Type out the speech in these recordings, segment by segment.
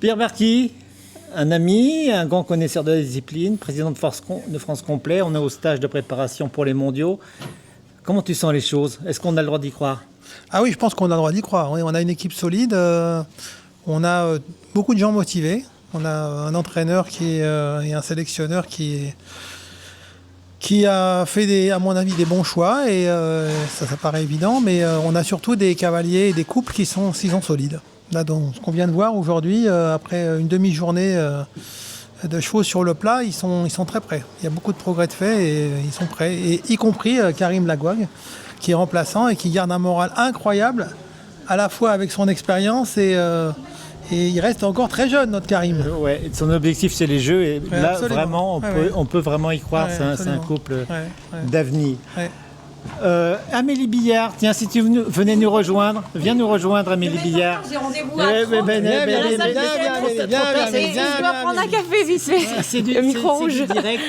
Pierre Berky, un ami, un grand connaisseur de la discipline, président de France Complet. On est au stage de préparation pour les mondiaux. Comment tu sens les choses? Est-ce qu'on a le droit d'y croire? Ah oui, je pense qu'on a le droit d'y croire. Oui, on a une équipe solide, on a beaucoup de gens motivés, on a un entraîneur et un sélectionneur qui a fait, à mon avis, des bons choix, et ça paraît évident, mais on a surtout des cavaliers et des couples qui sont solides. Là, donc, ce qu'on vient de voir aujourd'hui, après une demi-journée de chevaux sur le plat, ils sont très prêts. Il y a beaucoup de progrès de fait et ils sont prêts, et y compris Karim Lagouag, qui est remplaçant et qui garde un moral incroyable, à la fois avec son expérience et il reste encore très jeune, notre Karim. Ouais, son objectif, c'est les Jeux. Et là, absolument. vraiment, on peut vraiment y croire. C'est un couple d'avenir. Ouais. Amélie Billard, tiens, si tu venais nous rejoindre, viens nous rejoindre, Amélie Billard. J'ai rendez-vous à 30. Je dois prendre un café vite fait. C'est du micro rouge. c'est du direct.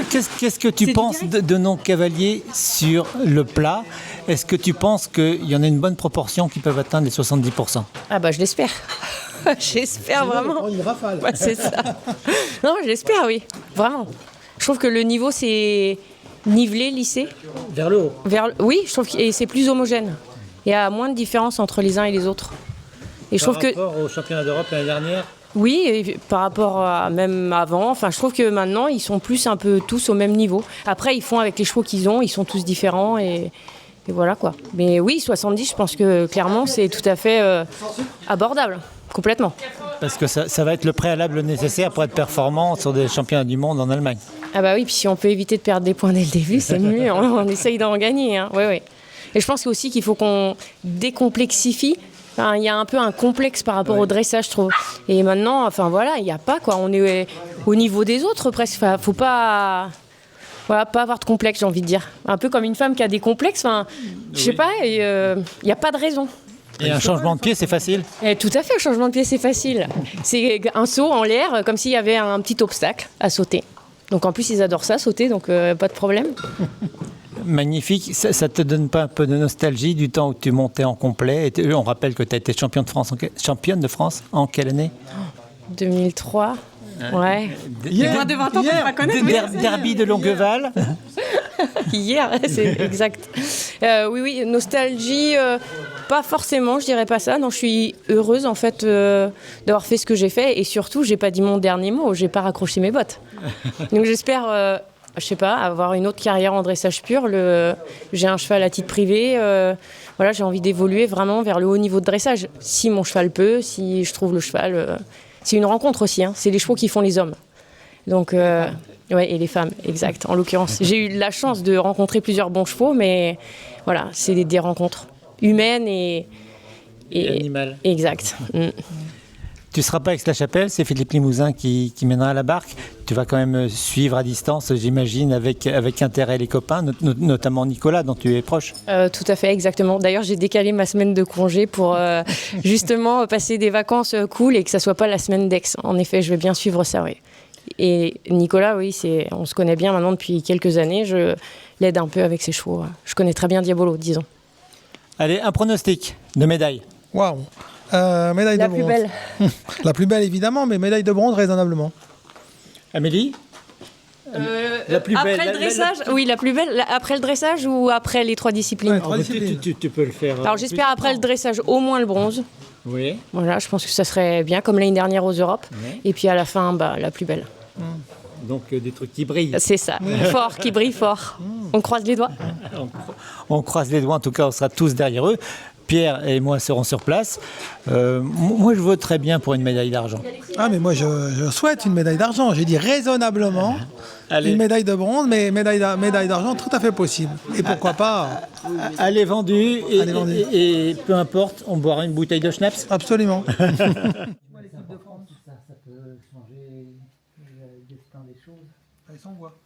Qu'est-ce que tu penses de nos cavaliers sur le plat? Est-ce que tu penses qu'il y en a une bonne proportion qui peuvent atteindre les 70%? Ah bah je l'espère. J'espère vraiment. Une rafale. Ouais, c'est ça. Non, j'espère, oui. Vraiment. Je trouve que le niveau, c'est nivelé, lissé. Vers le haut. Oui, je trouve que c'est plus homogène. Il y a moins de différence entre les uns et les autres. Et je trouve que Par rapport au championnat d'Europe l'année dernière. oui, et par rapport à même avant, enfin, je trouve que maintenant, ils sont plus un peu tous au même niveau. Après, ils font avec les chevaux qu'ils ont, ils sont tous différents et voilà quoi. Mais oui, 70, je pense que clairement, c'est tout à fait abordable, complètement. Parce que ça va être le préalable nécessaire pour être performant sur des championnats du monde en Allemagne. Ah bah oui, puis si on peut éviter de perdre des points dès le début, c'est mieux, on essaye d'en gagner. Hein. Oui, oui. Et je pense aussi qu'il faut qu'on décomplexifie. Enfin, il y a un peu un complexe par rapport au dressage, je trouve. Et maintenant, enfin voilà, il n'y a pas quoi. On est au niveau des autres presque. Enfin, faut pas... Voilà, pas avoir de complexe, j'ai envie de dire. Un peu comme une femme qui a des complexes, enfin, je sais pas, il n'y a pas de raison. Et un changement de pied, c'est facile? Et tout à fait, le changement de pied, c'est facile. C'est un saut en l'air, comme s'il y avait un petit obstacle à sauter. Donc en plus, ils adorent ça, sauter, donc pas de problème. Magnifique. Ça te donne pas un peu de nostalgie du temps où tu montais en complet? On rappelle que tu as été championne de France en quelle année? 2003. Ouais. Moins de 20 ans, tu pas connaître. Derby de Longueval. Hier, c'est exact. Oui, nostalgie, pas forcément, je dirais pas ça. Non, je suis heureuse en fait d'avoir fait ce que j'ai fait, et surtout, j'ai pas dit mon dernier mot, j'ai pas raccroché mes bottes. Donc j'espère, je sais pas, avoir une autre carrière en dressage pur. J'ai un cheval à titre privé. Voilà, j'ai envie d'évoluer vraiment vers le haut niveau de dressage. Si mon cheval peut, si je trouve le cheval. C'est une rencontre aussi, hein. C'est les chevaux qui font les hommes. Donc, ouais, et les femmes, exact. En l'occurrence, j'ai eu la chance de rencontrer plusieurs bons chevaux, mais voilà, c'est des rencontres humaines et animales. Exact. Tu ne seras pas avec la chapelle, c'est Philippe Limousin qui mènera la barque. Tu vas quand même suivre à distance, j'imagine, avec intérêt les copains, notamment Nicolas, dont tu es proche. Tout à fait, exactement. D'ailleurs, j'ai décalé ma semaine de congé pour justement passer des vacances cool et que ça ne soit pas la semaine d'Aix. En effet, je vais bien suivre ça, oui. Et Nicolas, oui, on se connaît bien maintenant depuis quelques années. Je l'aide un peu avec ses chevaux. Je connais très bien Diabolo, disons. Allez, un pronostic de médaille. Waouh. Médaille de bronze. La plus belle. La plus belle, évidemment, mais médaille de bronze raisonnablement. Amélie? La plus belle. Après le dressage, oui, la plus belle. Après le dressage ou après les trois disciplines? Tu peux le faire. Alors j'espère après le dressage au moins le bronze. Oui. Voilà, je pense que ça serait bien, comme l'année dernière aux Europes. Oui. Et puis à la fin, la plus belle. Donc des trucs qui brillent. C'est ça, fort, qui brille fort. On croise les doigts. On croise les doigts, en tout cas, on sera tous derrière eux. Pierre et moi serons sur place. Moi, je vote très bien pour une médaille d'argent. Ah, mais moi, je souhaite une médaille d'argent. J'ai dit raisonnablement. Allez. Une médaille de bronze, mais médaille d'argent, tout à fait possible. Et pourquoi pas Elle est vendue et peu importe, on boira une bouteille de schnapps. Absolument. L'équipe de France, ça peut changer le destin des choses. Allez, sans voix.